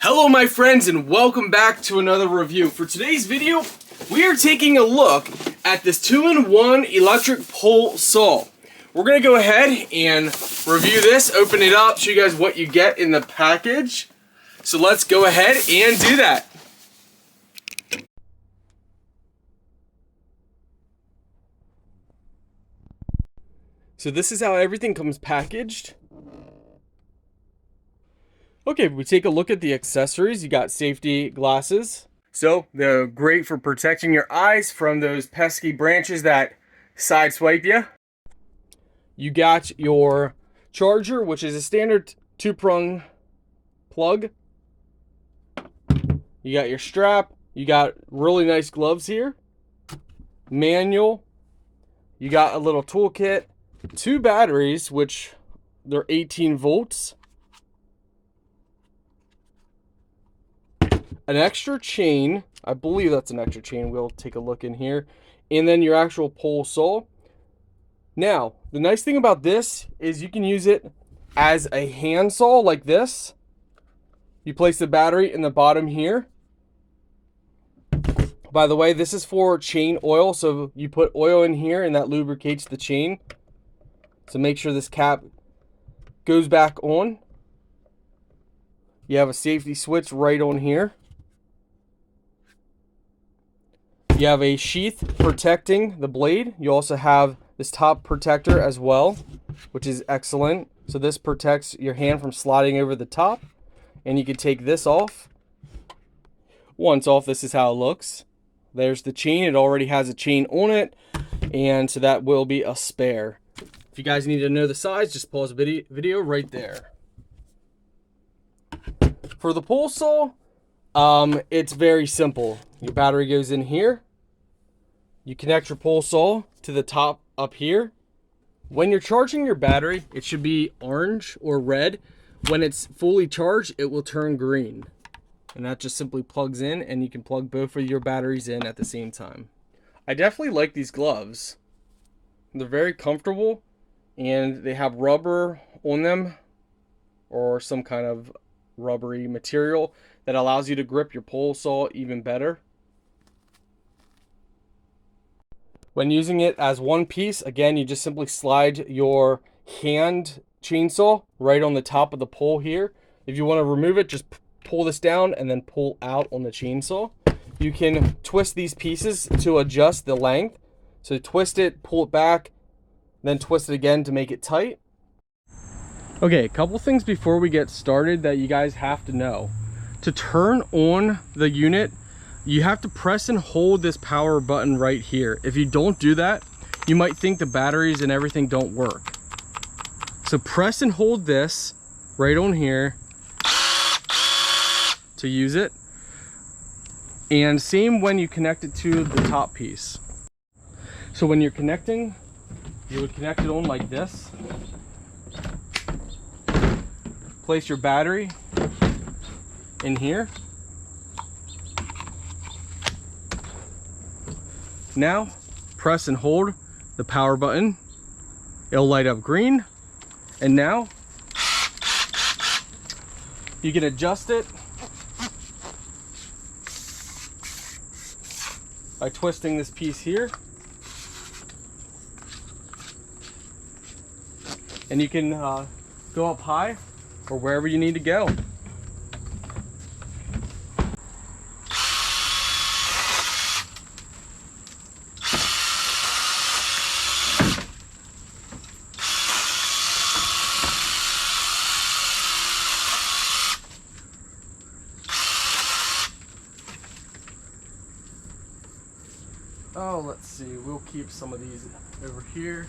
Hello my friends and welcome back to another review. For today's video, we are taking a look at this 2-in-1 electric pole saw. We're going to go ahead and review this, open it up, show you guys what you get in the package. So let's go ahead and do that. So this is how everything comes packaged. Okay, we take a look at the accessories. You got safety glasses. So they're great for protecting your eyes from those pesky branches that sideswipe you. You got your charger, which is a standard 2-prong plug. You got your strap. You got really nice gloves here. Manual. You got a little toolkit. 2 batteries, which they're 18 volts. An extra chain, I believe that's an extra chain, we'll take a look in here, and then your actual pole saw. Now, the nice thing about this is you can use it as a hand saw like this. You place the battery in the bottom here. By the way, this is for chain oil, so you put oil in here and that lubricates the chain. So make sure this cap goes back on. You have a safety switch right on here. You have a sheath protecting the blade. You also have this top protector as well, which is excellent. So this protects your hand from sliding over the top. And you can take this off. Once off, this is how it looks. There's the chain. It already has a chain on it. And so that will be a spare. If you guys need to know the size, just pause the video right there. For the pole saw, it's very simple. Your battery goes in here. You connect your pole saw to the top up here. When you're charging your battery, it should be orange or red. When it's fully charged, it will turn green. And that just simply plugs in, and you can plug both of your batteries in at the same time. I definitely like these gloves. They're very comfortable, and they have rubber on them, or some kind of rubbery material that allows you to grip your pole saw even better. When using it as one piece, again, you just simply slide your hand chainsaw right on the top of the pole here. If you want to remove it, just pull this down and then pull out on the chainsaw. You can twist these pieces to adjust the length. So twist it, pull it back, then twist it again to make it tight. Okay, a couple things before we get started that you guys have to know. To turn on the unit, you have to press and hold this power button right here. If you don't do that, you might think the batteries and everything don't work. So press and hold this right on here to use it. And same when you connect it to the top piece. So when you're connecting, you would connect it on like this. Place your battery in here. Now, press and hold the power button. It'll light up green. And now, you can adjust it by twisting this piece here. And you can go up high or wherever you need to go. Oh, let's see, we'll keep some of these over here.